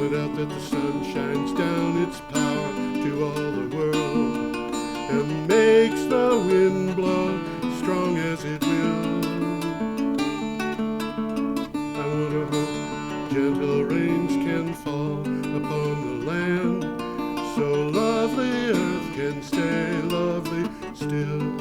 point out that the sun shines down its power to all the world and makes the wind blow strong as it will. I wonder how gentle rains can fall upon the land, so lovely earth can stay lovely still.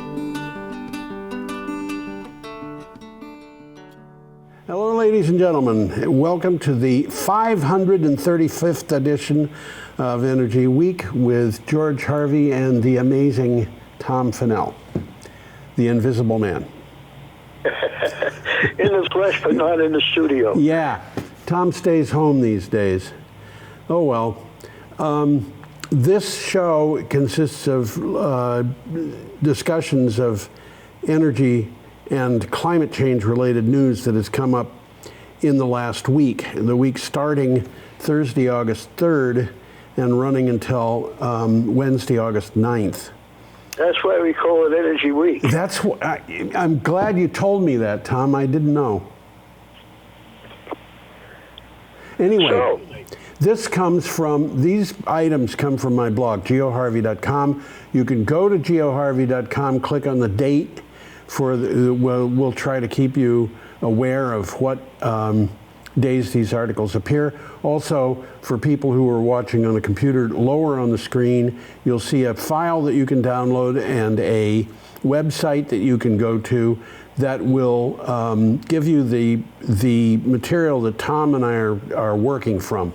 Hello, ladies and gentlemen. Welcome to the 535th edition of Energy Week with George Harvey and the amazing Tom Fennell, the Invisible Man. In the flesh, but not in the studio. Yeah, Tom stays home these days. Oh well. This show consists of discussions of energy and climate change related news that has come up in the last week. The week starting Thursday, August 3rd and running until Wednesday, August 9th. That's why we call it Energy Week. That's what I'm glad you told me that, Tom. I didn't know. Anyway, these items come from my blog, geoharvey.com. You can go to geoharvey.com, click on the date for we'll try to keep you aware of what days these articles appear. Also, for people who are watching on a computer, lower on the screen, you'll see a file that you can download and a website that you can go to that will give you the material that Tom and I are working from.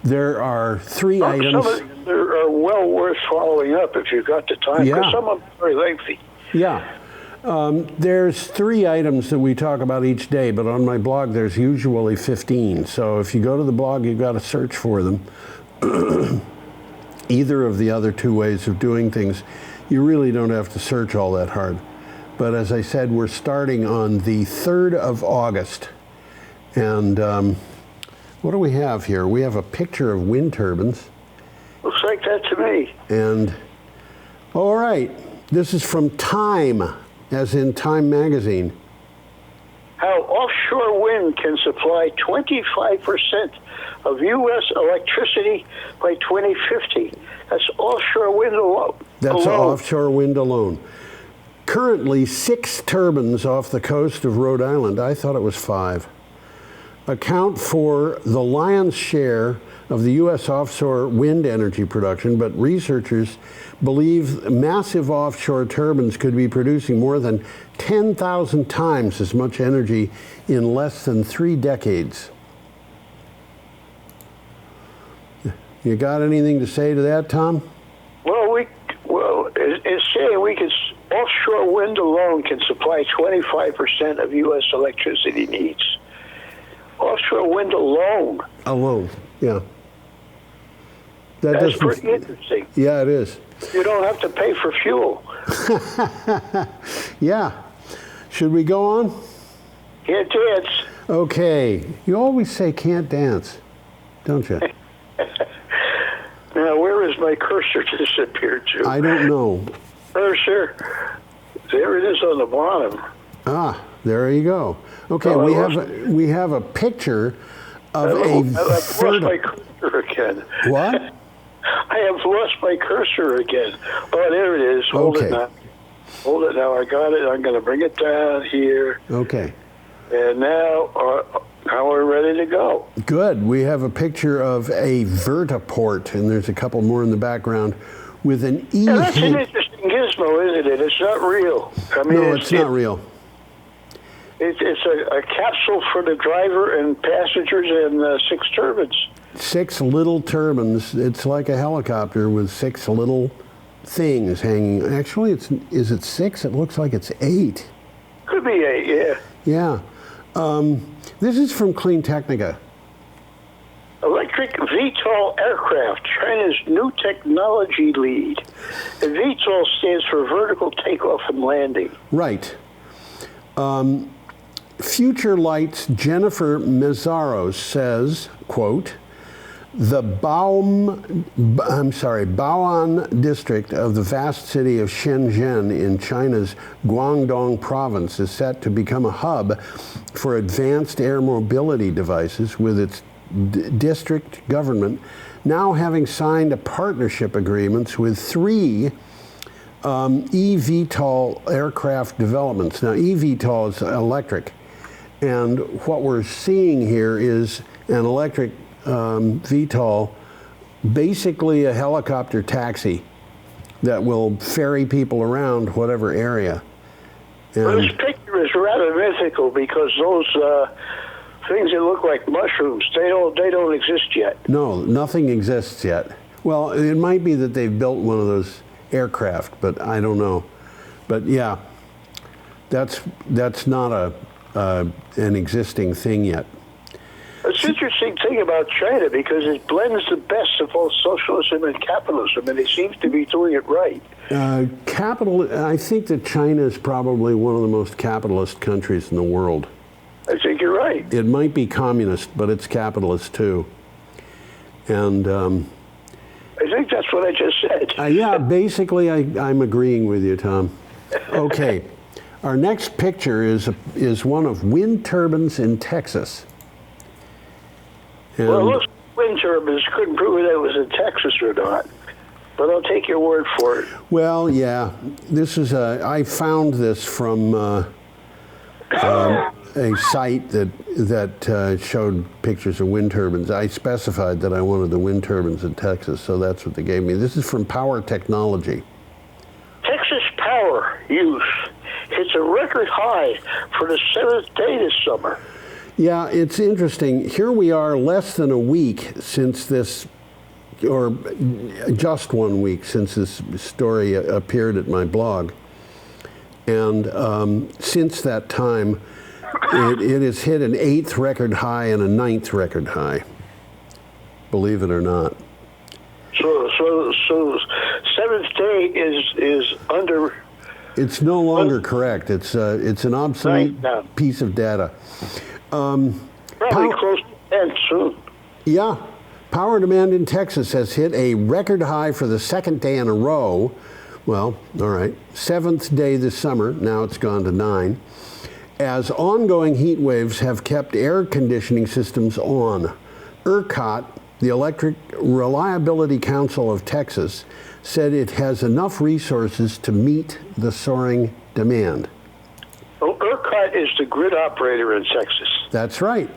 There are three items. Some of them are well worth following up if you've got the time, because some of them are very lengthy. Yeah. There's three items that we talk about each day, but on my blog there's usually 15. So if you go to the blog, you've got to search for them. Either of the other two ways of doing things, you really don't have to search all that hard. But as I said, we're starting on the 3rd of August. And what do we have here? We have a picture of wind turbines. Looks like that to me. And, all right, this is from Time, as in Time magazine. How offshore wind can supply 25% of U.S. electricity by 2050. That's offshore wind alone. That's offshore wind alone. Currently, 6 turbines off the coast of Rhode Island, I thought it was 5, account for the lion's share of the U.S. offshore wind energy production, but researchers believe massive offshore turbines could be producing more than 10,000 times as much energy in less than 3 decades. You got anything to say to that, Tom? Well, it's saying offshore wind alone can supply 25% of U.S. electricity needs. Offshore wind alone. Alone, yeah. That's pretty interesting. Yeah, it is. You don't have to pay for fuel. Yeah. Should we go on? Can't dance. Okay. You always say can't dance, don't you? Now, where has my cursor disappeared to? I don't know. Cursor. There it is on the bottom. Ah, there you go. Okay, we have a picture of I've lost my cursor again. What? I have lost my cursor again. Oh, there it is. Hold it now. Hold it now. I got it. I'm going to bring it down here. Okay. And now we're ready to go. Good. We have a picture of a vertiport, and there's a couple more in the background with an E. Yeah, that's an interesting gizmo, isn't it? It's not real. I mean, no, it's not real. It's a capsule for the driver and passengers and 6 turbines. 6 little turbines. It's like a helicopter with 6 little things hanging. Actually, is it 6? It looks like it's 8. Could be 8, yeah. Yeah. This is from Clean Technica. Electric VTOL aircraft, China's new technology lead. And VTOL stands for vertical takeoff and landing. Right. Future Light's Jennifer Mezzaros says, quote, the Bao'an district of the vast city of Shenzhen in China's Guangdong province is set to become a hub for advanced air mobility devices with its district government, now having signed a partnership agreements with 3 eVTOL aircraft developments. Now, eVTOL is electric, and what we're seeing here is an electric VTOL, basically a helicopter taxi that will ferry people around whatever area. Well, this picture is rather mythical because those things that look like mushrooms, they don't exist yet. No, nothing exists yet. Well, it might be that they've built one of those aircraft, but I don't know. But yeah, that's not an existing thing yet. It's an interesting thing about China because it blends the best of both socialism and capitalism, and it seems to be doing it right. I think that China is probably one of the most capitalist countries in the world. I think you're right. It might be communist, but it's capitalist too. And I think that's what I just said. yeah, basically I'm agreeing with you, Tom. Okay, our next picture is one of wind turbines in Texas. And well, it looks like wind turbines. Couldn't prove whether it was in Texas or not, but I'll take your word for it. Well, yeah, this is I found this from a site that showed pictures of wind turbines. I specified that I wanted the wind turbines in Texas, so that's what they gave me. This is from Power Technology. Texas power use hits a record high for the 7th day this summer. Yeah, it's interesting. Here we are less than a week since this, or just 1 week since this story appeared at my blog. And since that time, it has hit an 8th record high and a 9th record high, believe it or not. So 7th day is under. It's no longer correct. It's an obsolete piece of data. Probably close to 10 soon. Yeah. Power demand in Texas has hit a record high for the 2nd day in a row. Well, all right, 7th day this summer. Now it's gone to 9. As ongoing heat waves have kept air conditioning systems on. ERCOT, the Electric Reliability Council of Texas, said it has enough resources to meet the soaring demand. Well, ERCOT is the grid operator in Texas. That's right.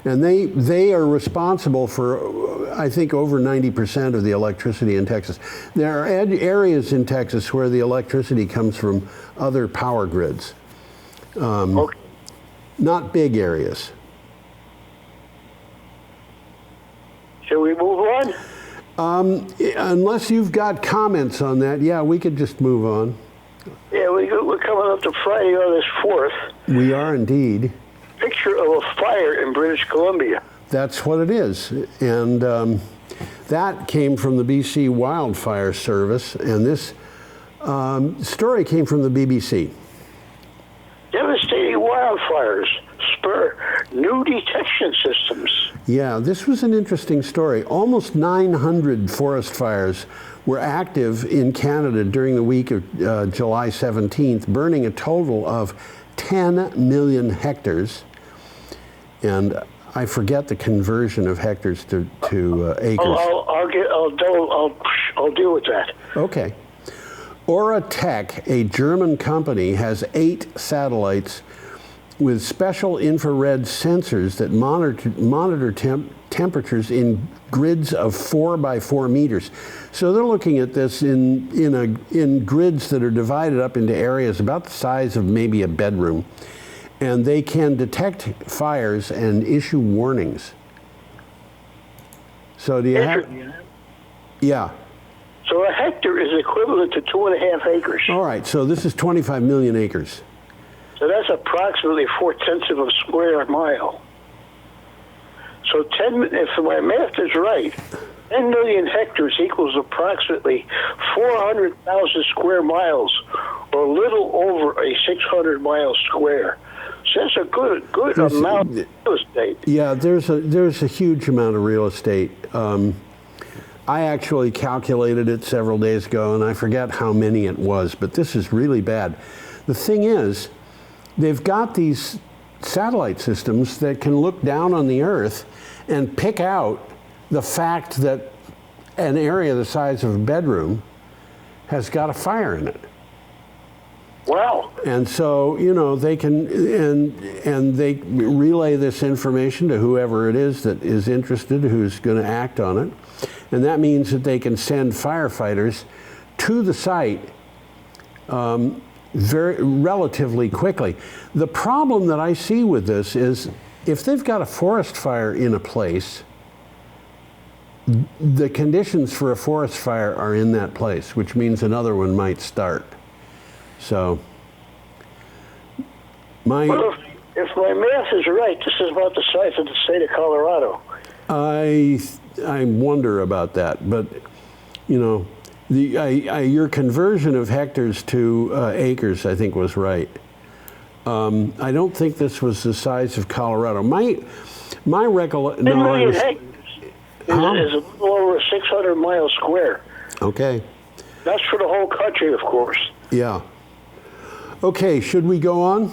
And they are responsible for, I think, over 90% of the electricity in Texas. There are areas in Texas where the electricity comes from other power grids. Okay. Not big areas. Shall we move on? Unless you've got comments on that, yeah, we could just move on. Yeah, we're coming up to Friday, August 4th. We are indeed. Picture of a fire in British Columbia. That's what it is. And that came from the BC Wildfire Service, and this story came from the BBC. Devastating wildfires spur new detection systems. Yeah, this was an interesting story. Almost 900 forest fires were active in Canada during the week of July 17th, burning a total of 10 million hectares. And I forget the conversion of hectares to acres. I'll deal with that. Okay. Aura Tech, a German company, has 8 satellites with special infrared sensors that monitor temperatures in grids of 4 by 4 meters. So they're looking at this in grids that are divided up into areas about the size of maybe a bedroom. And they can detect fires and issue warnings. So do you have? Yeah. So a hectare is equivalent to 2.5 acres. All right, so this is 25 million acres. So that's approximately 4/10 of a square mile. So if my math is right, 10 million hectares equals approximately 400,000 square miles, or a little over a 600-mile square. So that's a good amount of real estate. Yeah, there's a huge amount of real estate. I actually calculated it several days ago, and I forget how many it was, but this is really bad. The thing is, they've got these satellite systems that can look down on the Earth and pick out the fact that an area the size of a bedroom has got a fire in it. Wow. And so, you know, they can, and they relay this information to whoever it is that is interested, who's going to act on it. And that means that they can send firefighters to the site relatively quickly. The problem that I see with this is if they've got a forest fire in a place, the conditions for a forest fire are in that place, which means another one might start. So, Well, if my math is right, this is about the size of the state of Colorado. I wonder about that, but you know, your conversion of hectares to acres, I think, was right. I don't think this was the size of Colorado. My recollection. 10 million hectares is a little over 600 miles square. Okay. That's for the whole country, of course. Yeah. Okay, should we go on?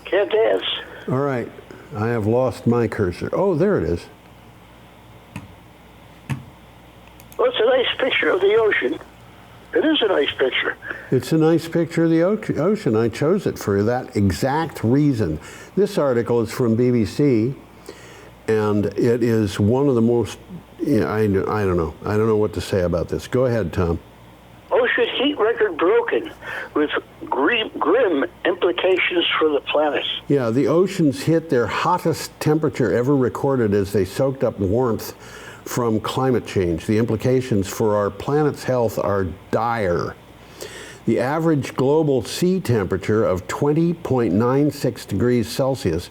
Can't dance. All right. I have lost my cursor. Oh, there it is. Well, it's a nice picture of the ocean. It is a nice picture. It's a nice picture of the ocean. I chose it for that exact reason. This article is from BBC, and it is one of the most, I don't know. I don't know what to say about this. Go ahead, Tom. Ocean heat record broken with grim implications for the planet. Yeah, the oceans hit their hottest temperature ever recorded as they soaked up warmth from climate change. The implications for our planet's health are dire. The average global sea temperature of 20.96 degrees Celsius,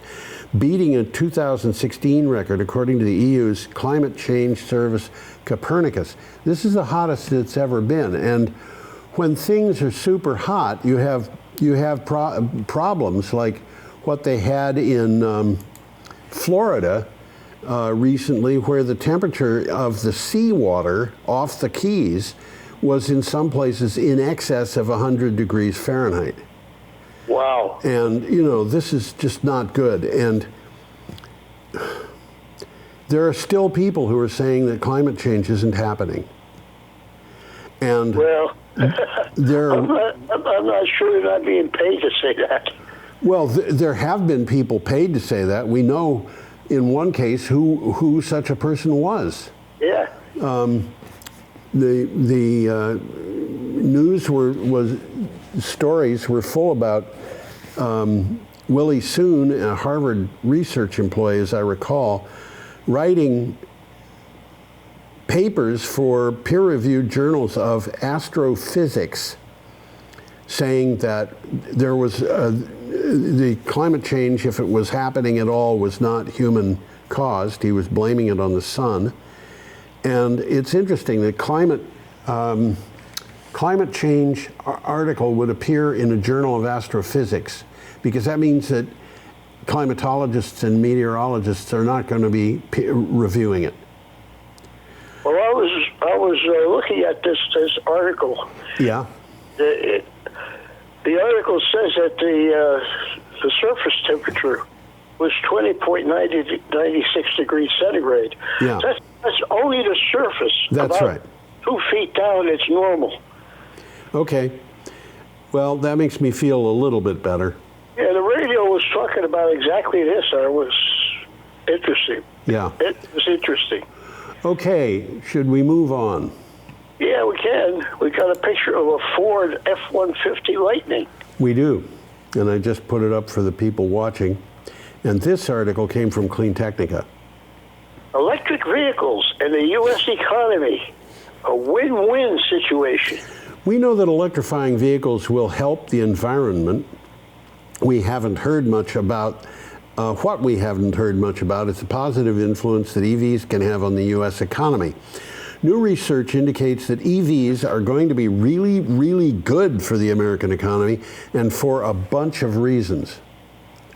beating a 2016 record according to the EU's climate change service Copernicus. This is the hottest it's ever been, and when things are super hot, you have problems like what they had in Florida recently, where the temperature of the seawater off the Keys was in some places in excess of 100 degrees Fahrenheit. Wow. And, you know, this is just not good. And there are still people who are saying that climate change isn't happening. And well, I'm not sure they're not being paid to say that. Well, there have been people paid to say that. We know in one case who such a person was. Yeah. The news stories were full about Willie Soon, a Harvard research employee, as I recall, writing papers for peer-reviewed journals of astrophysics, saying that there was the climate change, if it was happening at all, was not human caused. He was blaming it on the sun. And it's interesting that climate change article would appear in a journal of astrophysics, because that means that climatologists and meteorologists are not going to be reviewing it. Well, I was looking at this article. Yeah. The article says that the surface temperature was 20.96 degrees centigrade. Yeah. That's only the surface. That's about right. 2 feet down, it's normal. Okay. Well, that makes me feel a little bit better. Yeah, the radio was talking about exactly this, and it was interesting. Yeah. It was interesting. Okay, should we move on? Yeah, we can. We got a picture of a Ford F-150 Lightning. We do, and I just put it up for the people watching. And this article came from Clean Technica. Electric vehicles and the U.S. economy, a win-win situation. We know that electrifying vehicles will help the environment. We haven't heard much about what we haven't heard much about is the positive influence that EVs can have on the U.S. economy. New research indicates that EVs are going to be really, really good for the American economy, and for a bunch of reasons.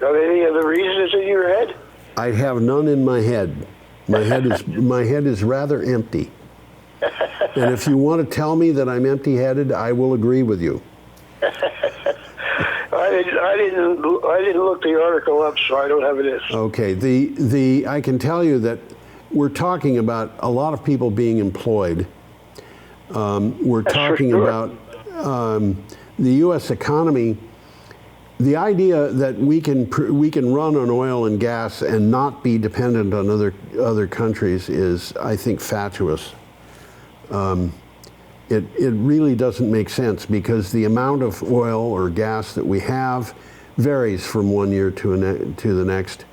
Are there any other reasons in your head? I have none in my head. My head is rather empty. And if you want to tell me that I'm empty-headed, I will agree with you. I didn't look the article up, so I don't have it. Okay. I can tell you that we're talking about a lot of people being employed. We're talking about the U.S. economy. The idea that we can run on oil and gas and not be dependent on other countries is, I think, fatuous. It really doesn't make sense, because the amount of oil or gas that we have varies from one year to the next.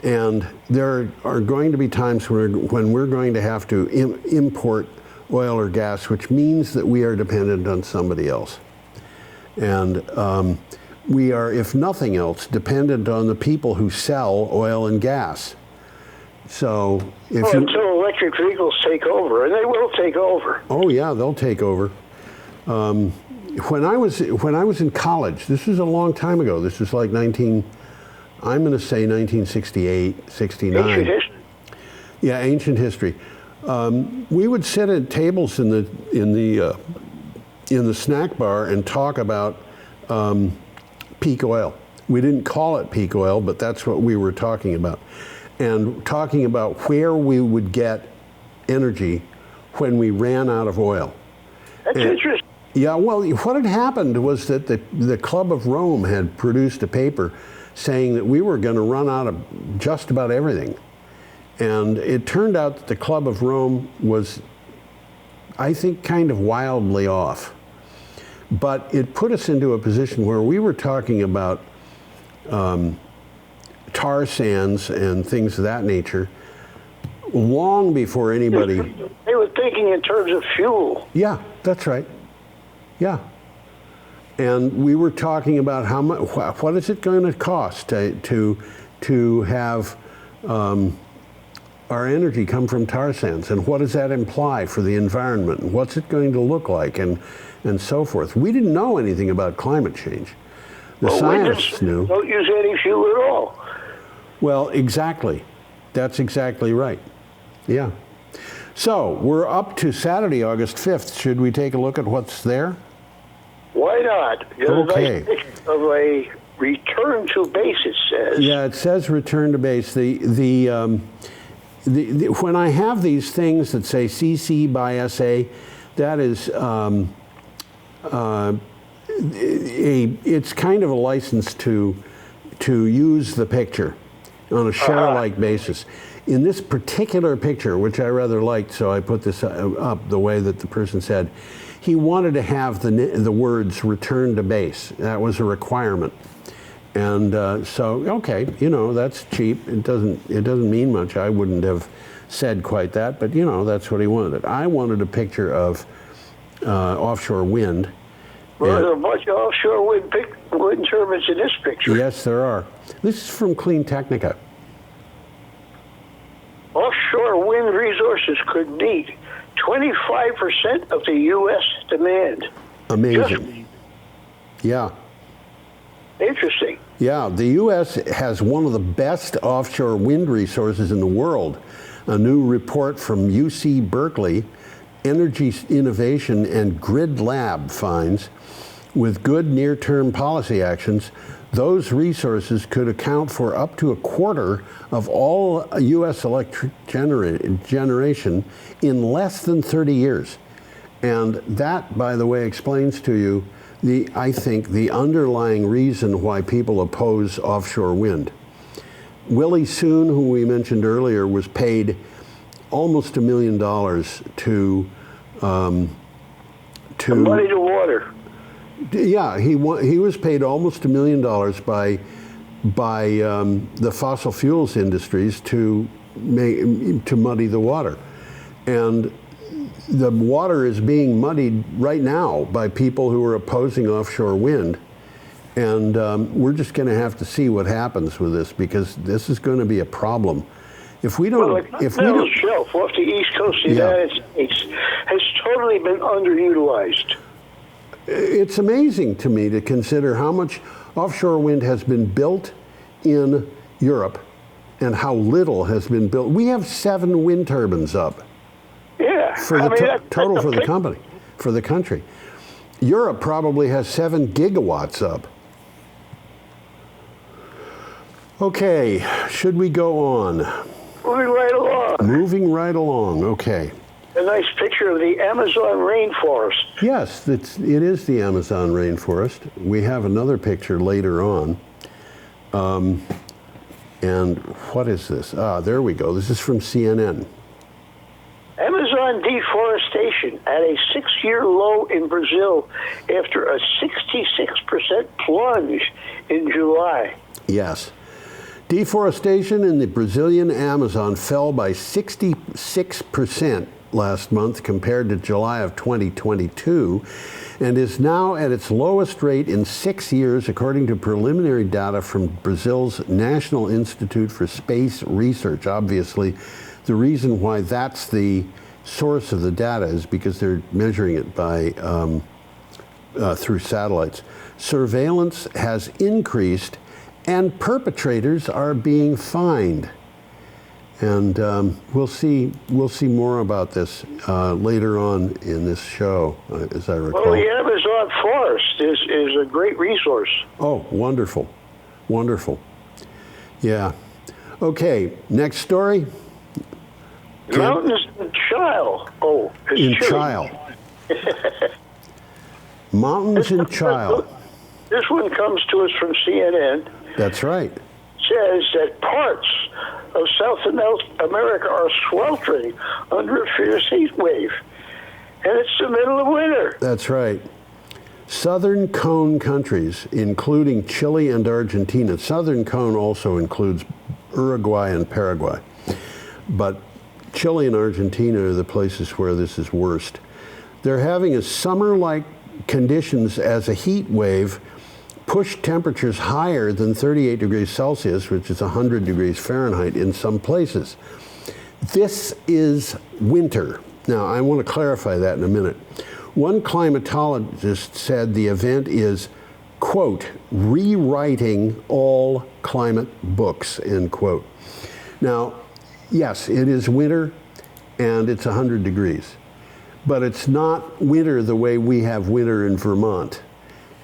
And there are going to be times when we're going to have to import oil or gas, which means that we are dependent on somebody else. And we are, if nothing else, dependent on the people who sell oil and gas. So until electric vehicles take over, and they will take over. Oh yeah, they'll take over. When I was in college, this was a long time ago. This was like I'm going to say 1968, 69. Ancient history. Yeah, ancient history. We would sit at tables in the snack bar and talk about peak oil. We didn't call it peak oil, but that's what we were talking about. And talking about where we would get energy when we ran out of oil. That's interesting. Yeah, well, what had happened was that the Club of Rome had produced a paper saying that we were going to run out of just about everything. And it turned out that the Club of Rome was, I think, kind of wildly off. But it put us into a position where we were talking about tar sands and things of that nature long before anybody... They were thinking in terms of fuel. Yeah, that's right. Yeah. And we were talking about how much, what is it going to cost to have our energy come from tar sands, and what does that imply for the environment, and what's it going to look like, and so forth. We didn't know anything about climate change. The scientists knew. Don't use any fuel at all. Well, exactly. That's exactly right. Yeah. So we're up to Saturday, August 5th. Should we take a look at what's there? Why not? Okay. Nice picture of a return to base, it says. Yeah, it says return to base. When I have these things that say CC by SA, that is it's kind of a license to use the picture on a share-alike basis. In this particular picture, which I rather liked, so I put this up the way that the person said, he wanted to have the words return to base. That was a requirement. And so, okay, that's cheap. It doesn't mean much. I wouldn't have said quite that, but that's what he wanted. I wanted a picture of offshore wind. Well, there's a bunch of offshore wind turbines in this picture. Yes, there are. This is from Clean Technica. Offshore wind resources could meet 25% of the U.S. demand. Amazing. Yeah. Interesting. Yeah, the U.S. has one of the best offshore wind resources in the world. A new report from UC Berkeley, Energy Innovation and Grid Lab finds, with good near-term policy actions, those resources could account for up to a quarter of all U.S. electric generation in less than 30 years. And that, by the way, explains to you I think the underlying reason why people oppose offshore wind. Willie Soon, who we mentioned earlier, was paid almost $1 million to muddy the water. Yeah, he was paid almost $1 million by the fossil fuels industries to muddy the water, and the water is being muddied right now by people who are opposing offshore wind, and we're just going to have to see what happens with this, because this is going to be a problem. If we don't, the shelf off the east coast of the United States has totally been underutilized. It's amazing to me to consider how much offshore wind has been built in Europe and how little has been built. We have 7 wind turbines up. Yeah. For the total for the company, for the country. Europe probably has 7 gigawatts up. Okay, should we go on? Moving right along. Moving right along. Okay. A nice picture of the Amazon rainforest. Yes, it is the Amazon rainforest. We have another picture later on. And what is this? There we go. This is from CNN. Amazon deforestation at a 6-year low in Brazil after a 66% plunge in July. Yes. Deforestation in the Brazilian Amazon fell by 66% last month compared to July of 2022 and is now at its lowest rate in 6 years, according to preliminary data from Brazil's National Institute for Space Research. Obviously, the reason why that's the source of the data is because they're measuring it by through satellites. Surveillance has increased and perpetrators are being fined. And we'll see more about this later on in this show, as I recall. Well, the Amazon forest is a great resource. Oh, wonderful, wonderful. Yeah. Okay, next story. Mountains in Chile. Oh, it's in Chile. Chile. Mountains in Chile. This one comes to us from CNN. That's right. Says that parts of South America are sweltering under a fierce heat wave. And it's the middle of winter. That's right. Southern Cone countries, including Chile and Argentina. Southern Cone also includes Uruguay and Paraguay. But Chile and Argentina are the places where this is worst. They're having a summer-like conditions as a heat wave push temperatures higher than 38 degrees Celsius, which is 100 degrees Fahrenheit in some places. This is winter. Now, I want to clarify that in a minute. One climatologist said the event is, quote, rewriting all climate books, end quote. Now, yes, it is winter and it's 100 degrees, but it's not winter the way we have winter in Vermont.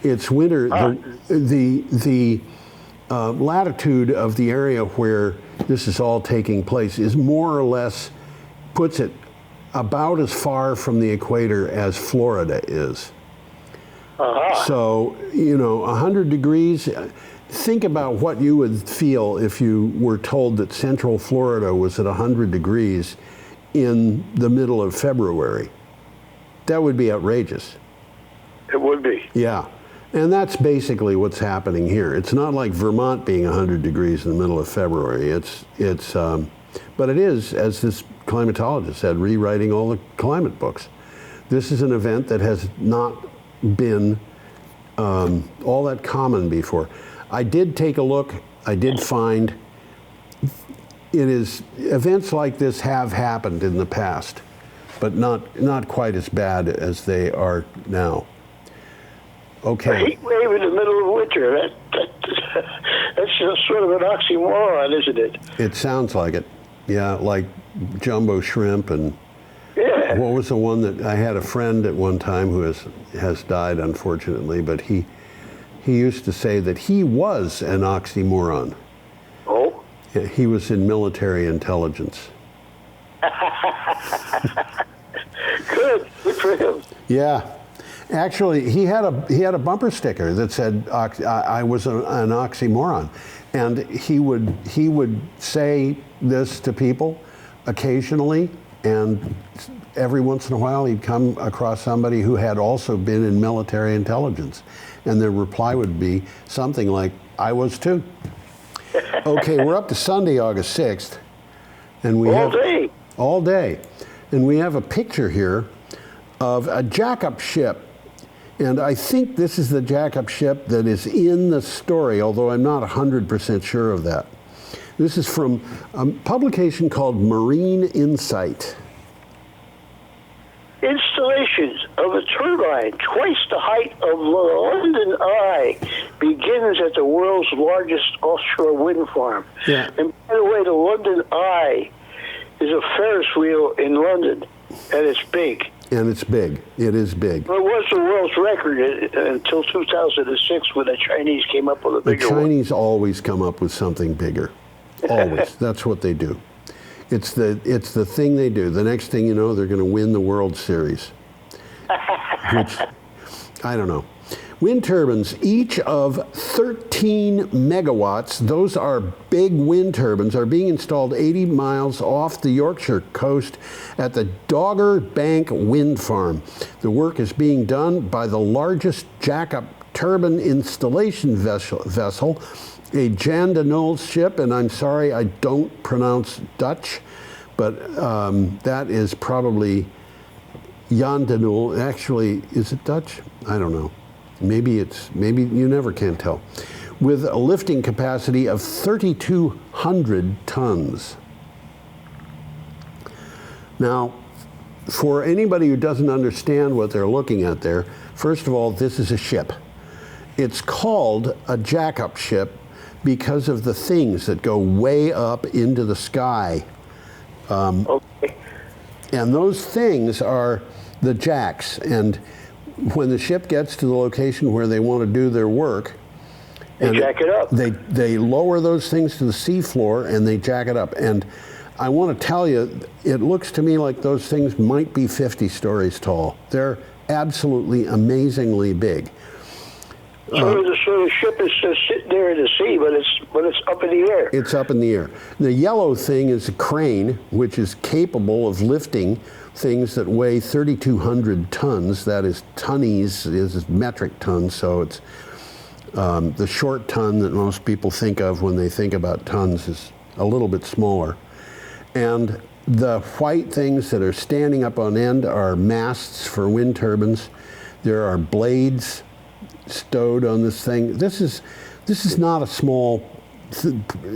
It's winter. The latitude of the area where this is all taking place is more or less, puts it about as far from the equator as Florida is. So, 100 degrees, think about what you would feel if you were told that Central Florida was at 100 degrees in the middle of February. That would be outrageous. It would be. Yeah. And that's basically what's happening here. It's not like Vermont being 100 degrees in the middle of February. But it is, as this climatologist said, rewriting all the climate books. This is an event that has not been all that common before. I did take a look. I did find events like this have happened in the past, but not quite as bad as they are now. Okay. A heat wave in the middle of winter, that's just sort of an oxymoron, isn't it? It sounds like it. Yeah, like jumbo shrimp and yeah. What was the one that I had a friend at one time who has died, unfortunately, but he used to say that he was an oxymoron. Oh? Yeah, he was in military intelligence. Good for him. Yeah. Actually, he had a bumper sticker that said I was an oxymoron, and he would say this to people occasionally, and every once in a while he'd come across somebody who had also been in military intelligence, and their reply would be something like, "I was too." Okay, we're up to Sunday, August 6th, and we have all day, and we have a picture here of a jackup ship. And I think this is the jackup ship that is in the story, although I'm not 100% sure of that. This is from a publication called Marine Insight. Installations of a turbine twice the height of the London Eye begins at the world's largest offshore wind farm. Yeah. And by the way, the London Eye is a Ferris wheel in London, and it's big. And it's big. It is big. Well, it was the world's record until 2006 when the Chinese came up with a bigger one. The Chinese always come up with something bigger. Always. That's what they do. It's the thing they do. The next thing you know, they're going to win the World Series. Which, I don't know. Wind turbines, each of 13 megawatts, those are big wind turbines, are being installed 80 miles off the Yorkshire coast at the Dogger Bank Wind Farm. The work is being done by the largest jack-up turbine installation vessel, a Jan de Nul ship, and I'm sorry I don't pronounce Dutch, but that is probably Jan de Nul. Actually, is it Dutch? I don't know. Maybe you never can tell. With a lifting capacity of 3,200 tons. Now, for anybody who doesn't understand what they're looking at there, first of all, this is a ship. It's called a jack-up ship because of the things that go way up into the sky. Okay. And those things are the jacks. And when the ship gets to the location where they want to do their work, They jack it up. They lower those things to the seafloor and they jack it up. And I want to tell you, it looks to me like those things might be 50 stories tall. They're absolutely amazingly big. So the ship is just sitting there in the sea, but it's up in the air. It's up in the air. The yellow thing is a crane, which is capable of lifting things that weigh 3,200 tons. That is tonnes, is metric tons, so it's the short ton that most people think of when they think about tons is a little bit smaller. And the white things that are standing up on end are masts for wind turbines. There are blades stowed on this thing. This is not a small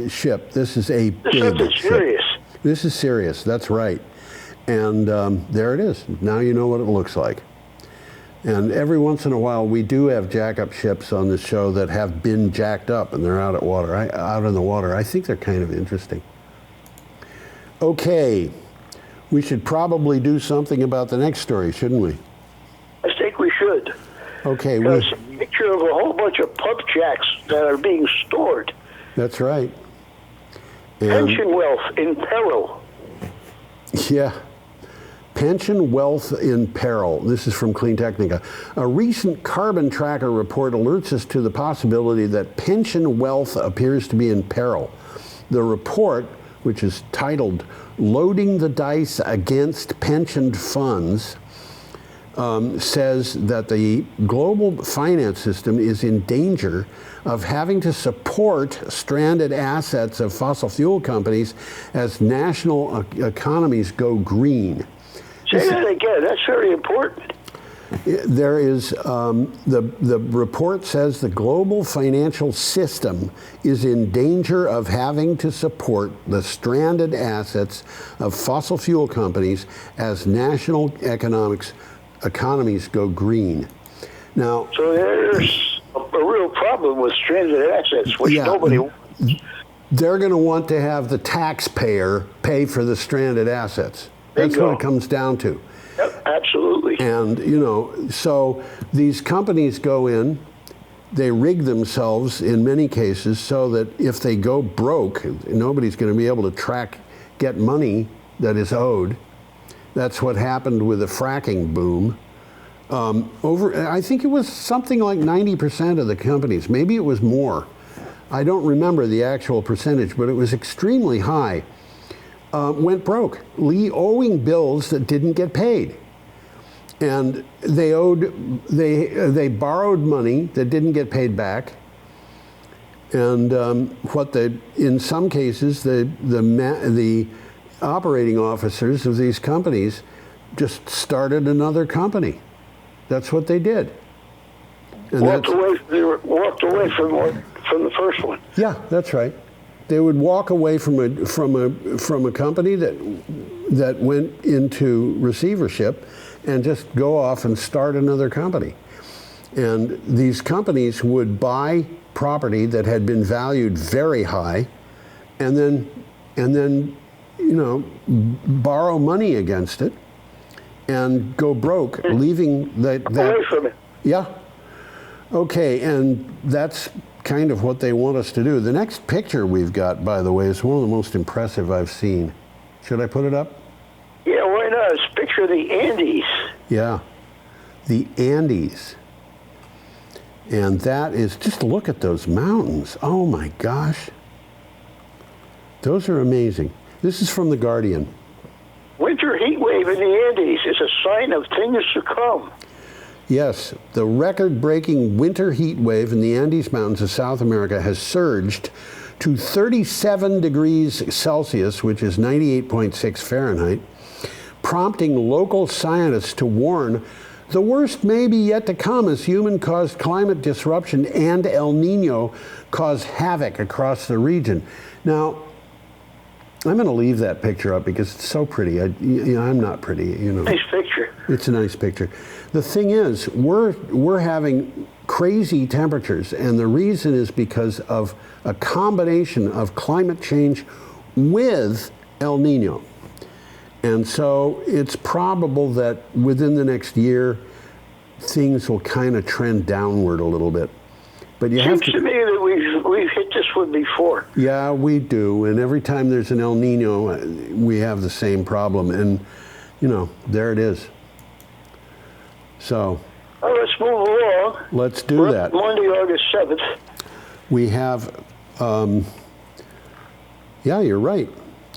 ship. This is a big ship. Serious. This is serious. That's right. And there it is. Now you know what it looks like. And every once in a while, we do have jack-up ships on this show that have been jacked up, and they're out in the water. I think they're kind of interesting. Okay, we should probably do something about the next story, shouldn't we? I think we should. Okay. There's a picture of a whole bunch of pump jacks that are being stored. That's right. And Pension wealth in peril. yeah. Pension wealth in peril. This is from Clean Technica. A recent carbon tracker report alerts us to the possibility that pension wealth appears to be in peril. The report, which is titled Loading the Dice Against Pension Funds, says that the global finance system is in danger of having to support stranded assets of fossil fuel companies as national economies go green. Say that again. That's very important. There is, the report says the global financial system is in danger of having to support the stranded assets of fossil fuel companies as national economies go green. Now, So there's a real problem with stranded assets, which nobody wants. They're going to want to have the taxpayer pay for the stranded assets. That's what it comes down to. Yep, absolutely. And, so these companies go in, they rig themselves in many cases so that if they go broke, nobody's going to be able to get money that is owed. That's what happened with the fracking boom. I think it was something like 90% of the companies, maybe it was more. I don't remember the actual percentage, but it was extremely high. Went broke, owing bills that didn't get paid. And they borrowed money that didn't get paid back. And in some cases, the operating officers of these companies just started another company. That's what they did. And walked away from the first one. Yeah, that's right. They would walk away from a company that went into receivership and just go off and start another company. And these companies would buy property that had been valued very high, and then borrow money against it and go broke, leaving that away from it. Yeah. Okay, and that's kind of what they want us to do. The next picture we've got, by the way, is one of the most impressive I've seen. Should I put it up? Yeah, why not? It's a picture of the Andes. Yeah, the Andes. And that is, just look at those mountains. Oh my gosh. Those are amazing. This is from The Guardian. Winter heat wave in the Andes is a sign of things to come. Yes, the record-breaking winter heat wave in the Andes Mountains of South America has surged to 37 degrees Celsius, which is 98.6 Fahrenheit, prompting local scientists to warn the worst may be yet to come as human-caused climate disruption and El Nino cause havoc across the region. Now, I'm going to leave that picture up because it's so pretty. I'm not pretty, you know. Nice picture. It's a nice picture. The thing is, we're having crazy temperatures, and the reason is because of a combination of climate change with El Nino. And so it's probable that within the next year, things will kind of trend downward a little bit. But you have Seems to me that we've hit this one before. Yeah, we do. And every time there's an El Nino, we have the same problem. And, you know, there it is. So. Well, let's move along. Let's do that. Monday, August 7th. We have, yeah, you're right.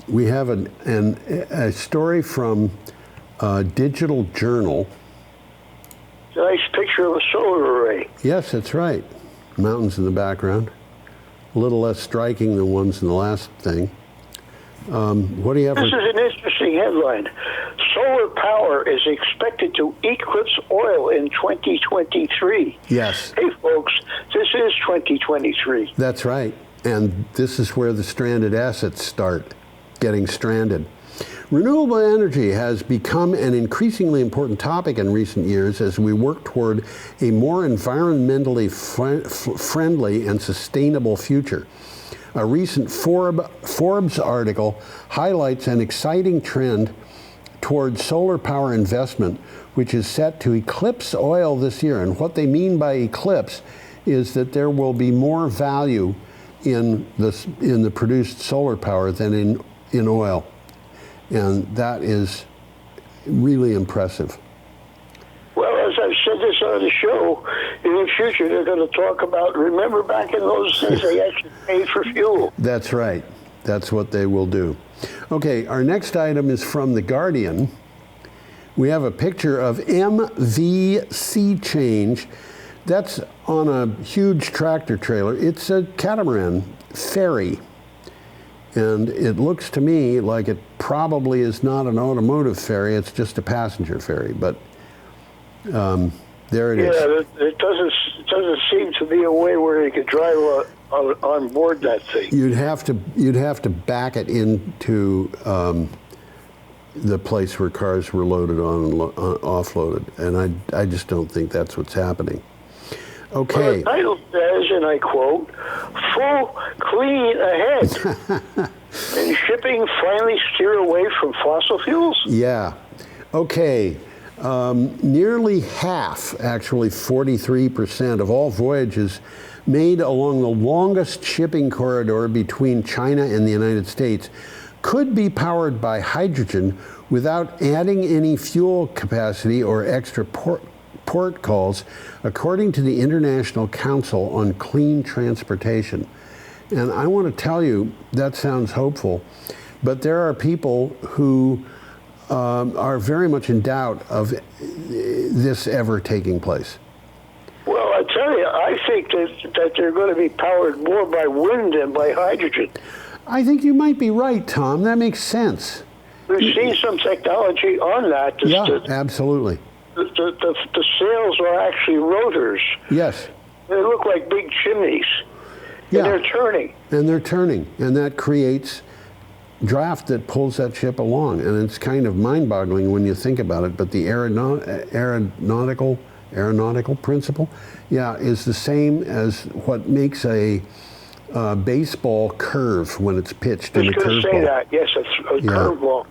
We have a story from Digital Journal. It's a nice picture of a solar array. Yes, that's right. Mountains in the background. A little less striking than ones in the last thing. What do you have? This is an interesting headline. Solar power is expected to eclipse oil in 2023. Yes. Hey, folks, this is 2023. That's right. And this is where the stranded assets start getting stranded. Renewable energy has become an increasingly important topic in recent years as we work toward a more environmentally friendly and sustainable future. A recent Forbes article highlights an exciting trend towards solar power investment, which is set to eclipse oil this year. And what they mean by eclipse is that there will be more value in the produced solar power than in oil. And that is really impressive. Well, as I've said this on the show, in the future they're going to talk about, remember back in those days they actually paid for fuel. That's right. That's what they will do. Okay, our next item is from The Guardian. We have a picture of MV Change. That's on a huge tractor trailer. It's a catamaran ferry. And it looks to me like it probably is not an automotive ferry, it's just a passenger ferry. But there it is. Yeah, it doesn't seem to be a way where you could drive on board that thing. You'd have to back it into the place where cars were loaded on and offloaded, and I just don't think that's what's happening. Okay. Well, the title says, and I quote, "Full clean ahead." And shipping finally steer away from fossil fuels? Yeah. Okay. Nearly half, actually 43% of all voyages made along the longest shipping corridor between China and the United States could be powered by hydrogen without adding any fuel capacity or extra port calls, according to the International Council on Clean Transportation. And I want to tell you, that sounds hopeful, but there are people who are very much in doubt of this ever taking place. Well, I tell you, I think that they're going to be powered more by wind than by hydrogen. I think you might be right, Tom. That makes sense. We've seen some technology on that. Yeah, absolutely. The sails are actually rotors. Yes. They look like big chimneys. Yeah. And they're turning. And they're turning. And that creates draft that pulls that ship along. And it's kind of mind-boggling when you think about it. But the aeronautical principle, yeah, is the same as what makes a baseball curve when it's pitched in a curveball. I was going to say that. Yes, a curveball.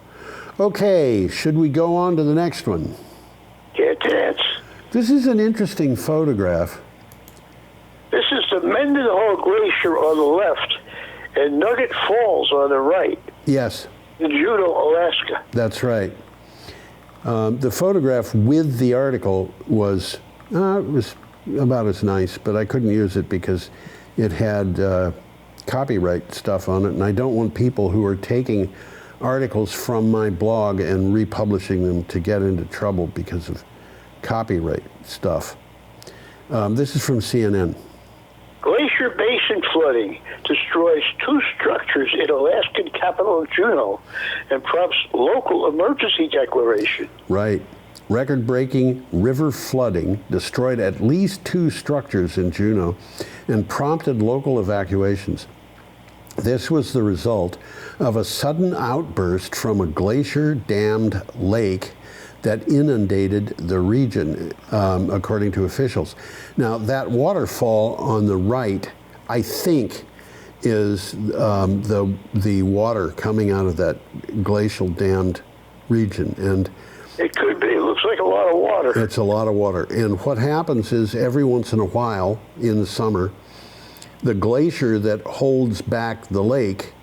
Okay, should we go on to the next one? Get it. This is an interesting photograph. This is the Mendenhall Glacier on the left and Nugget Falls on the right. Yes. in Juneau, Alaska. That's right. The photograph with the article was about as nice, but I couldn't use it because it had copyright stuff on it, and I don't want people who are taking articles from my blog and republishing them to get into trouble because of copyright stuff. This is from CNN. Glacier Basin flooding destroys 2 structures in Alaskan capital Juneau and prompts local emergency declaration. Right. Record-breaking river flooding destroyed at least 2 structures in Juneau and prompted local evacuations. This was the result of a sudden outburst from a glacier-dammed lake that inundated the region, according to officials. Now, that waterfall on the right, I think, is the water coming out of that glacial dammed region. And it could be. It looks like a lot of water. It's a lot of water. And what happens is every once in a while in the summer, the glacier that holds back the lake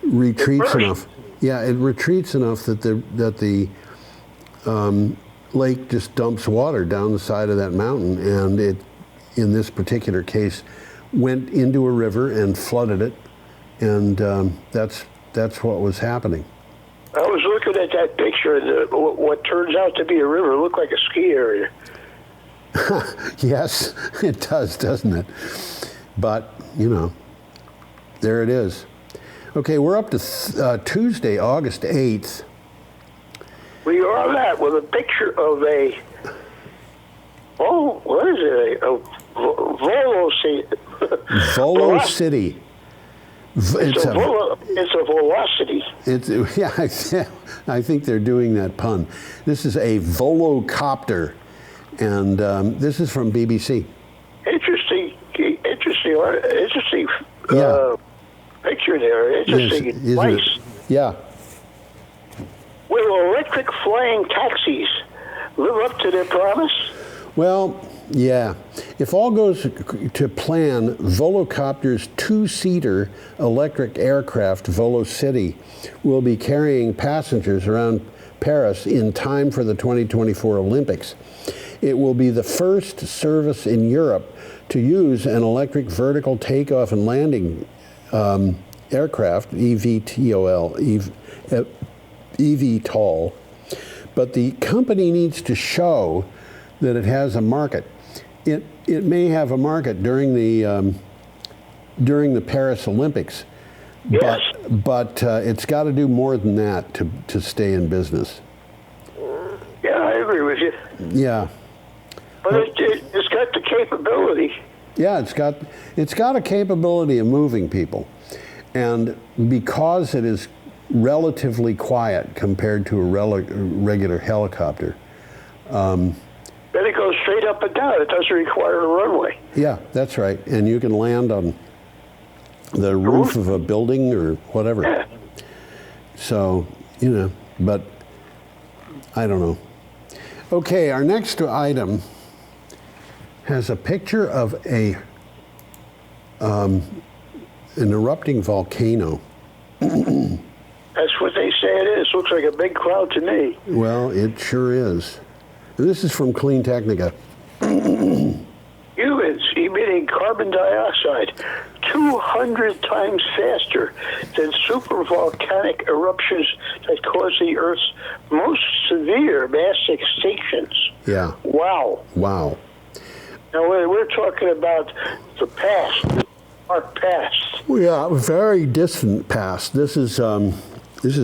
retreats enough. Yeah, it retreats enough that the lake just dumps water down the side of that mountain, and it, in this particular case, went into a river and flooded it, and that's what was happening. I was looking at that picture, and what turns out to be a river looked like a ski area. Yes, it does, doesn't it? But, you know, there it is. Okay, we're up to Tuesday, August 8th. We are on that with a picture of what is it? A Volo City. Volo City. It's a velocity. I think they're doing that pun. This is a volocopter, and this is from BBC. Interesting Yeah. picture there. Interesting advice. Yeah. Will electric flying taxis live up to their promise? Well, yeah. If all goes to plan, Volocopter's 2-seater electric aircraft, Volo City, will be carrying passengers around Paris in time for the 2024 Olympics. It will be the first service in Europe to use an electric vertical takeoff and landing aircraft, eVTOL, but the company needs to show that it has a market. It may have a market during the Paris Olympics, Yes. but it's got to do more than that to stay in business. Yeah, I agree with you. Yeah. But it's got the capability. Yeah, it's got a capability of moving people, and because it is relatively quiet compared to a regular helicopter. Then it goes straight up and down. It doesn't require a runway. Yeah, that's right. And you can land on the roof of a building or whatever. Yeah. So, you know, but I don't know. Okay, our next item has a picture of an erupting volcano. That's what they say it is. Looks like a big cloud to me. Well, it sure is. This is from Clean Technica. Humans emitting carbon dioxide 200 times faster than supervolcanic eruptions that cause the Earth's most severe mass extinctions. Yeah. Wow. Wow. Now, we're talking about the past, our past. Yeah, very distant past. This is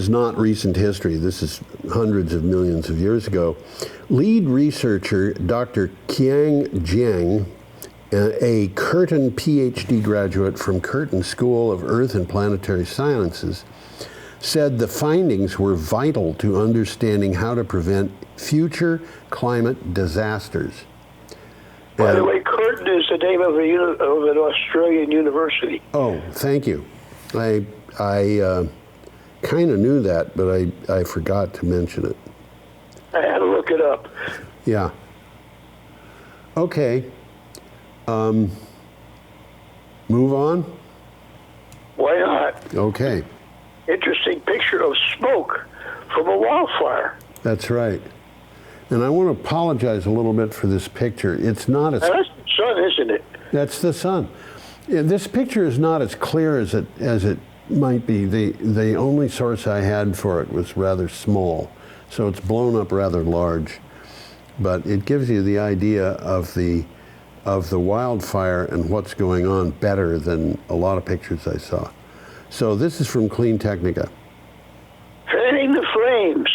not recent history. This is hundreds of millions of years ago. Lead researcher Dr. Qiang Jiang, a Curtin PhD graduate from Curtin School of Earth and Planetary Sciences, said the findings were vital to understanding how to prevent future climate disasters. By the way, Curtin is the name of an Australian university. Oh, thank you. I kind of knew that, but I forgot to mention it. I had to look it up. Yeah. Okay. Move on? Why not? Okay. interesting picture of smoke from a wildfire. That's right. And I want to apologize a little bit for this picture. It's not as... Now, that's the sun, isn't it? That's the sun. Yeah, this picture is not as clear as it might be. The only source I had for it was rather small, so it's blown up rather large. But it gives you the idea of the wildfire and what's going on better than a lot of pictures I saw. So this is from Clean Technica. Fanning the flames,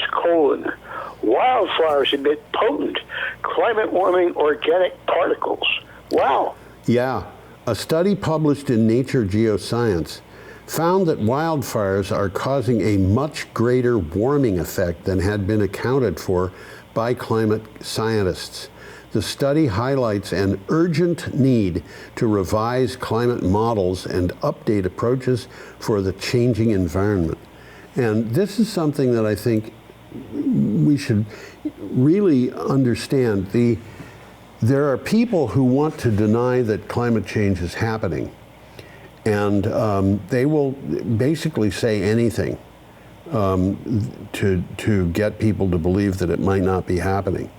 wildfires emit potent climate warming organic particles. Wow. Yeah. A study published in Nature Geoscience found that wildfires are causing a much greater warming effect than had been accounted for by climate scientists. The study highlights an urgent need to revise climate models and update approaches for the changing environment. And this is something that I think we should really understand. There are people who want to deny that climate change is happening, and they will basically say anything to get people to believe that it might not be happening.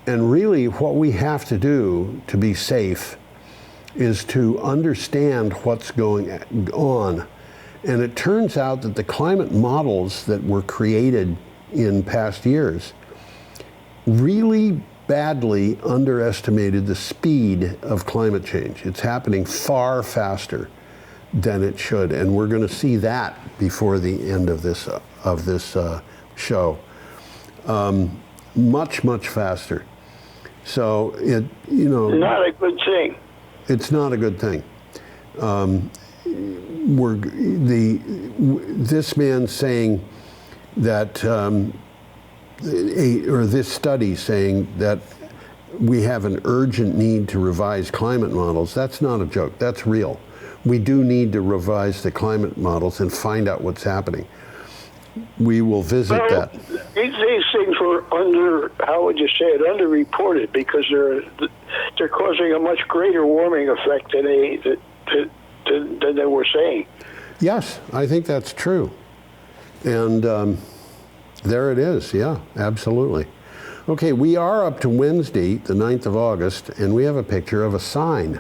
And really what we have to do to be safe is to understand what's going on. And it turns out that the climate models that were created in past years really badly underestimated the speed of climate change. It's happening far faster than it should, and we're going to see that before the end of this show. Much faster. So not a good thing. It's not a good thing. This man saying that, or this study saying that we have an urgent need to revise climate models, that's not a joke, that's real. We do need to revise the climate models and find out what's happening. We will visit that. These things were underreported because they're causing a much greater warming effect than they were saying. Yes, I think that's true. And there it is, yeah, absolutely. Okay, we are up to Wednesday, the 9th of August, and we have a picture of a sign.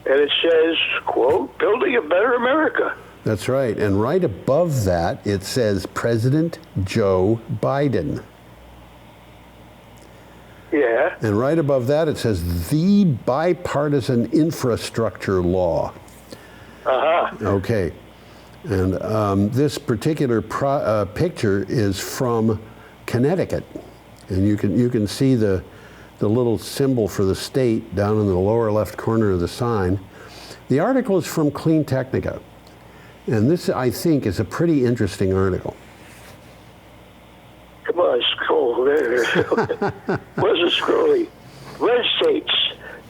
And it says, quote, "Building a Better America." That's right, and right above that, it says President Joe Biden. Yeah. And right above that, it says the bipartisan infrastructure law. Uh-huh. Okay. And this particular picture is from Connecticut. And you can see the little symbol for the state down in the lower left corner of the sign. The article is from Clean Technica. And this, I think, is a pretty interesting article. Come on, scroll there. Wasn't scrolling. Red states.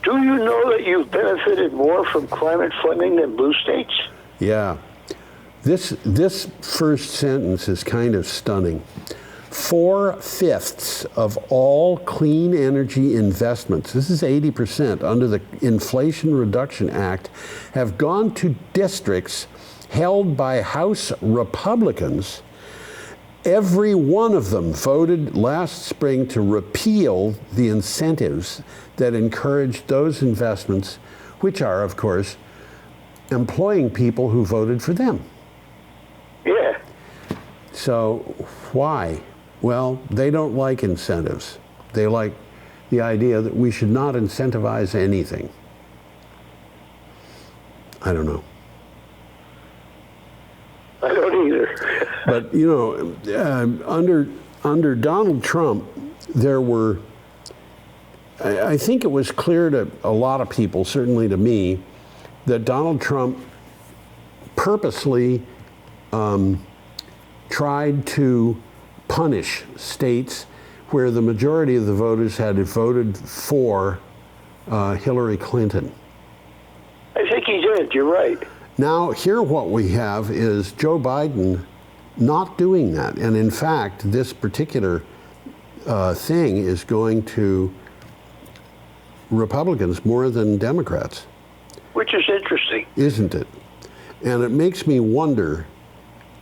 Do you know that you've benefited more from climate funding than blue states? Yeah. This first sentence is kind of stunning. 4/5 of all clean energy investments, this is 80% under the Inflation Reduction Act, have gone to districts held by House Republicans. Every one of them voted last spring to repeal the incentives that encouraged those investments, which are, of course, employing people who voted for them. Yeah. So why? Well, they don't like incentives. They like the idea that we should not incentivize anything. I don't know. I don't either. But, under Donald Trump, there were, I think it was clear to a lot of people, certainly to me, that Donald Trump purposely tried to punish states where the majority of the voters had voted for Hillary Clinton. I think he did, you're right. Now, here what we have is Joe Biden not doing that. And in fact, this particular thing is going to Republicans more than Democrats. Which is interesting. Isn't it? And it makes me wonder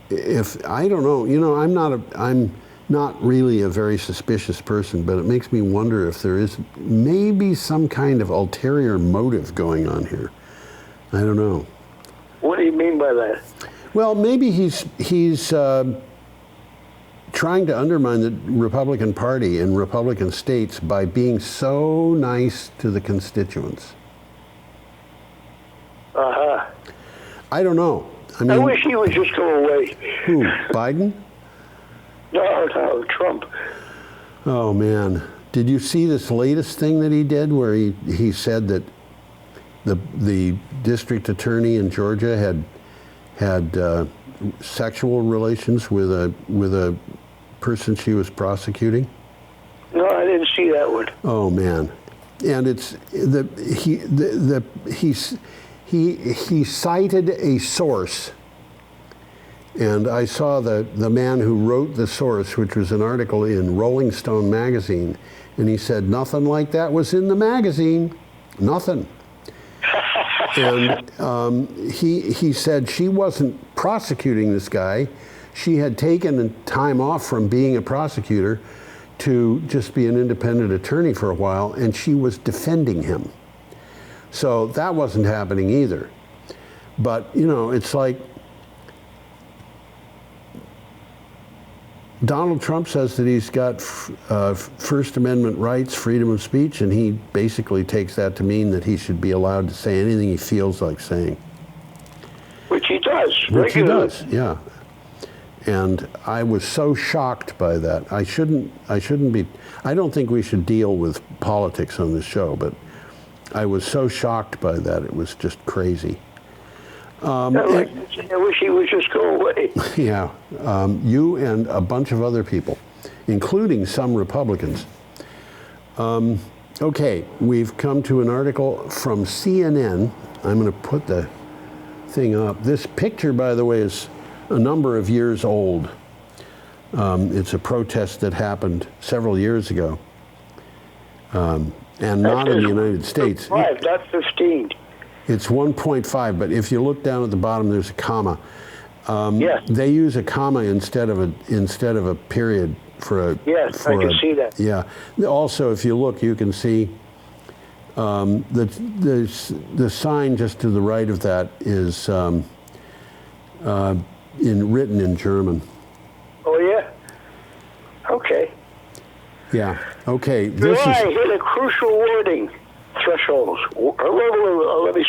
if, I don't know, I'm not really a very suspicious person, but it makes me wonder if there is maybe some kind of ulterior motive going on here. I don't know. What do you mean by that? Well, maybe he's trying to undermine the Republican Party in Republican states by being so nice to the constituents. Uh-huh. I don't know. I wish he would just go away. Who, Biden? No, Trump. Oh, man. Did you see this latest thing that he did where he said that the district attorney in Georgia had sexual relations with a person she was prosecuting? No, I didn't see that one. Oh, man. And he cited a source, and I saw the man who wrote the source, which was an article in Rolling Stone magazine, and he said nothing like that was in the magazine, nothing. And he said she wasn't prosecuting this guy. She had taken time off from being a prosecutor to just be an independent attorney for a while, and she was defending him. So that wasn't happening either. But, it's like Donald Trump says that he's got First Amendment rights, freedom of speech, and he basically takes that to mean that he should be allowed to say anything he feels like saying. Which he does. Which he does, yeah. And I was so shocked by that. I shouldn't be, I don't think we should deal with politics on this show, but I was so shocked by that. It was just crazy. I wish he would just go away. Yeah, you and a bunch of other people, including some Republicans. Okay, we've come to an article from CNN. I'm going to put the thing up. This picture, by the way, is a number of years old. It's a protest that happened several years ago, and not in the United States. 5, not 15. It's 1.5, but if you look down at the bottom, there's a comma. Yes. They use a comma instead of a period for a. Yes, I can see that. Yeah. Also, if you look, you can see the sign just to the right of that is written in German. Oh yeah. Okay. Yeah. Okay. July hit a crucial warning threshold. Let me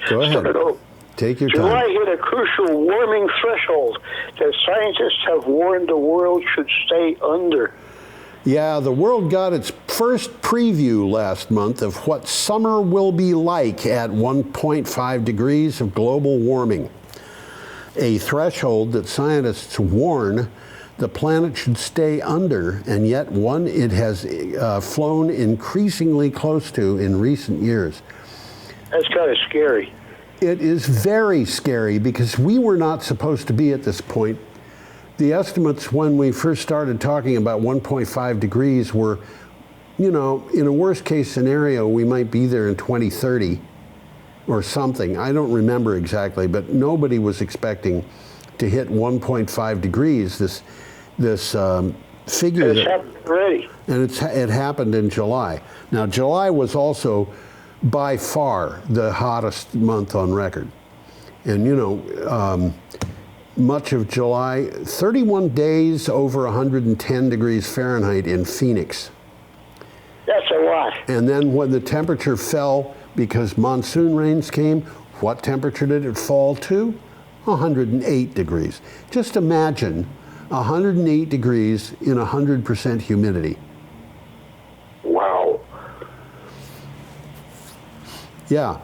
Go ahead. start over. Take your July time. hit a crucial warming threshold that scientists have warned the world should stay under. Yeah, the world got its first preview last month of what summer will be like at 1.5 degrees of global warming. A threshold that scientists warn the planet should stay under, and yet one it has flown increasingly close to in recent years. That's kind of scary. It is very scary because we were not supposed to be at this point. The estimates when we first started talking about 1.5 degrees were, in a worst case scenario, we might be there in 2030 or something. I don't remember exactly, but nobody was expecting to hit 1.5 degrees, this figure. It's happened already. And it happened in July. Now, July was also by far the hottest month on record. And, much of July, 31 days over 110 degrees Fahrenheit in Phoenix. That's a lot. And then when the temperature fell because monsoon rains came, what temperature did it fall to? 108 degrees. Just imagine 108 degrees in 100% humidity. Wow. Yeah.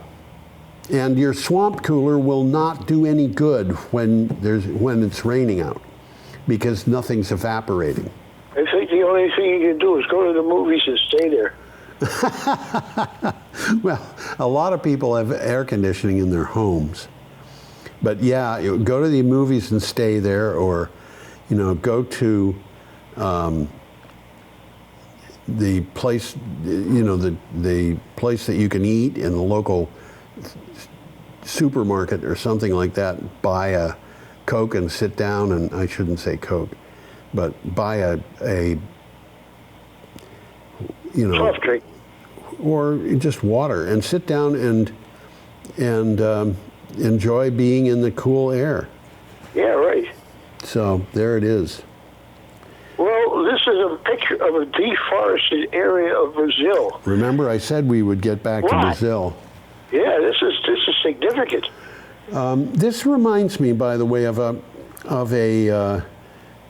And your swamp cooler will not do any good when it's raining out because nothing's evaporating. I think the only thing you can do is go to the movies and stay there. Well, a lot of people have air conditioning in their homes. But yeah, go to the movies and stay there, or go to the place, the place that you can eat in the local supermarket or something like that, buy a Coke and sit down, and I shouldn't say Coke, but buy a soft drink, or just water, and sit down and enjoy being in the cool air. Yeah, right. So there it is. Well, this is a picture of a deforested area of Brazil. Remember, I said we would get back to Brazil. Yeah, this is significant. This reminds me, by the way, of a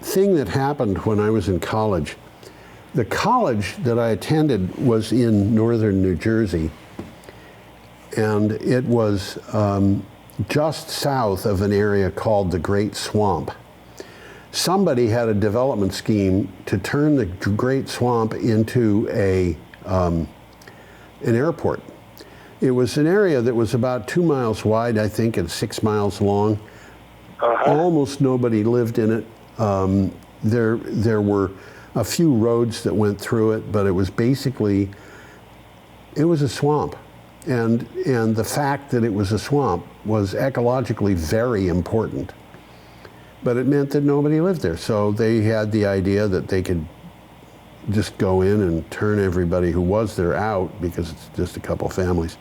thing that happened when I was in college. The college that I attended was in northern New Jersey, and it was just south of an area called the Great Swamp. Somebody had a development scheme to turn the Great Swamp into an airport. It was an area that was about 2 miles wide, I think, and 6 miles long. Almost nobody lived in it. There were a few roads that went through it, but it was basically, it was a swamp. And the fact that it was a swamp was ecologically very important. But it meant that nobody lived there. So they had the idea that they could just go in and turn everybody who was there out, because it's just a couple families,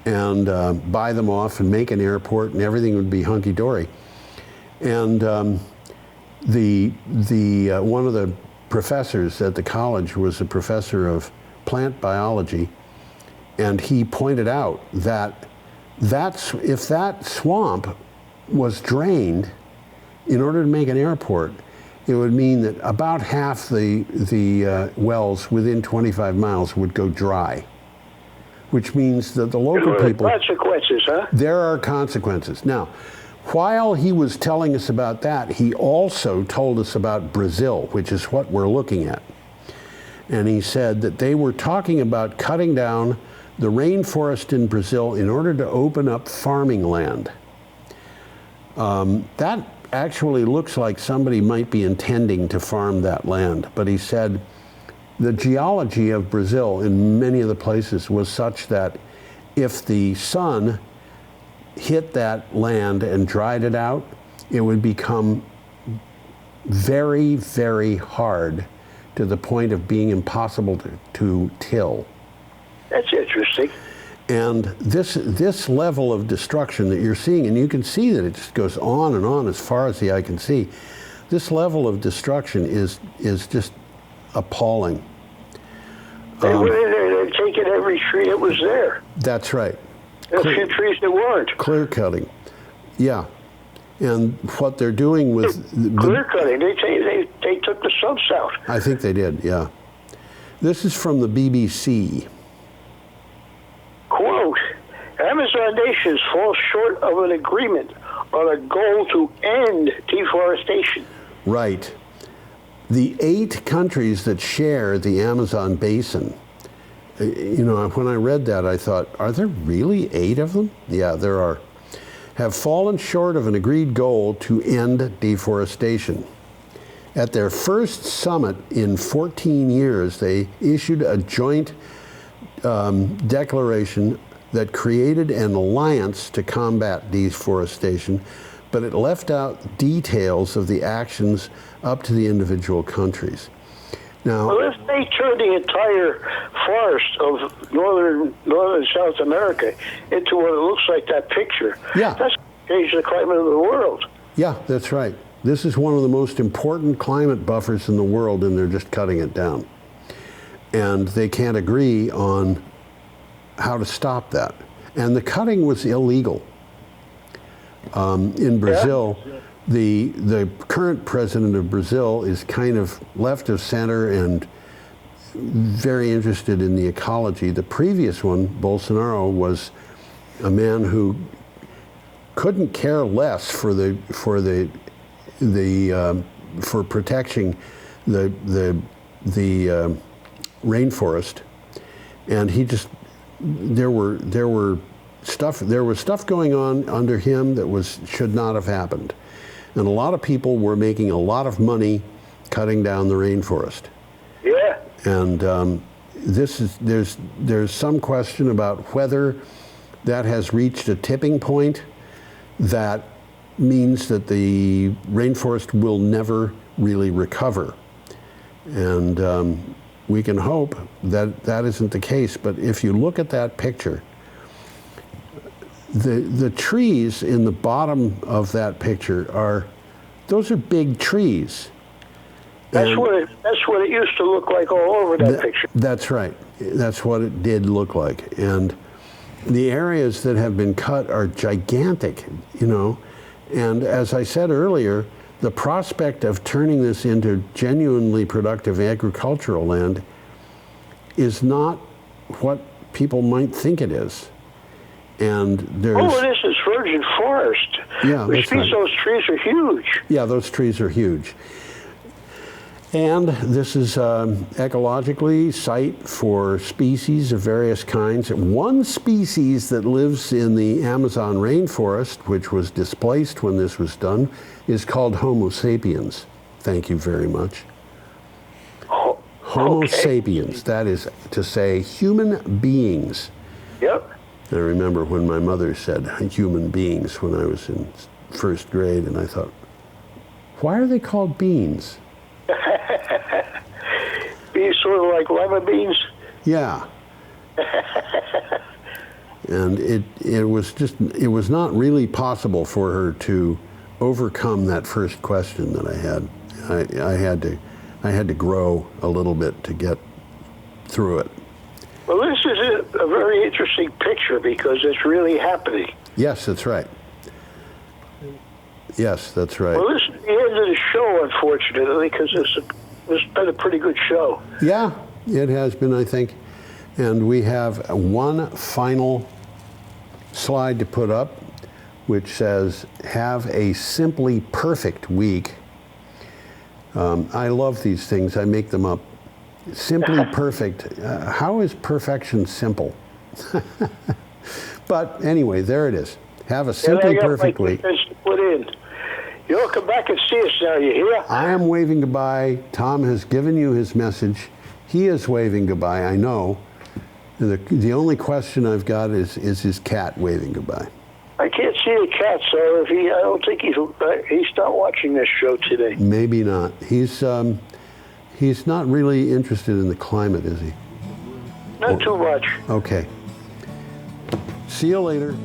and buy them off and make an airport, and everything would be hunky-dory. And one of the professors at the college was a professor of plant biology, and he pointed out that if that swamp was drained in order to make an airport, it would mean that about half the wells within 25 miles would go dry, which means that the local people... Consequences, huh? There are consequences. Now, while he was telling us about that, he also told us about Brazil, which is what we're looking at. And he said that they were talking about cutting down the rainforest in Brazil in order to open up farming land. That actually looks like somebody might be intending to farm that land, but he said the geology of Brazil in many of the places was such that if the sun hit that land and dried it out, it would become very, very hard to the point of being impossible to till. That's interesting. And this level of destruction that you're seeing, and you can see that it just goes on and on as far as the eye can see, this level of destruction is just appalling. They went in there, they've taken every tree that was there. That's right. A few trees that weren't. Clear cutting. Yeah. And what they're doing with... Clear cutting. They took the stumps out. I think they did, yeah. This is from the BBC. Quote, Amazon nations fall short of an agreement on a goal to end deforestation. Right. The 8 countries that share the Amazon basin, you know, when I read that, I thought, are there really 8 of them? Yeah, there are. Have fallen short of an agreed goal to end deforestation. At their first summit in 14 years, they issued a joint declaration that created an alliance to combat deforestation, but it left out details of the actions up to the individual countries. Now, well, if they turn the entire forest of northern South America into what it looks like that picture, yeah, that's going to change the climate of the world. Yeah, that's right. This is one of the most important climate buffers in the world, and they're just cutting it down. And they can't agree on how to stop that. And the cutting was illegal. In Brazil, the current president of Brazil is kind of left of center and very interested in the ecology. The previous one, Bolsonaro, was a man who couldn't care less for protecting the rainforest, and he just there was stuff going on under him that should not have happened, and a lot of people were making a lot of money cutting down the rainforest. Yeah. And there's some question about whether that has reached a tipping point that means that the rainforest will never really recover. And we can hope that that isn't the case, but if you look at that picture, the trees in the bottom of that picture those are big trees. That's what it used to look like all over that picture. That's right. That's what it did look like. And the areas that have been cut are gigantic, you know. And as I said earlier, the prospect of turning this into genuinely productive agricultural land is not what people might think it is. And there's... Oh, this is virgin forest. Yeah, which means those trees are huge. Yeah, those trees are huge. And this is ecologically site for species of various kinds. One species that lives in the Amazon rainforest, which was displaced when this was done, is called Homo sapiens. Thank you very much. Oh, Homo okay. sapiens, that is to say human beings. Yep. I remember when my mother said human beings when I was in first grade, and I thought, why are they called beans? Beans sort of like lima beans? Yeah. And it was not really possible for her to overcome that first question that I had. I had to grow a little bit to get through it. Well, this is a very interesting picture because it's really happening. Yes, that's right. Yes, that's right. Well, this is the end of the show, unfortunately, because it's been a pretty good show. Yeah, it has been, I think. And we have one final slide to put up, which says, have a simply perfect week. I love these things. I make them up. Simply perfect. How is perfection simple? But anyway, there it is. Have a simply perfect week. Put in. You'll come back and see us now, you hear? I am waving goodbye. Tom has given you his message. He is waving goodbye, I know. The only question I've got is his cat waving goodbye. I can't see the cat, so I don't think he's not watching this show today. Maybe not. He's not really interested in the climate, is he? Not too much. Okay. See you later.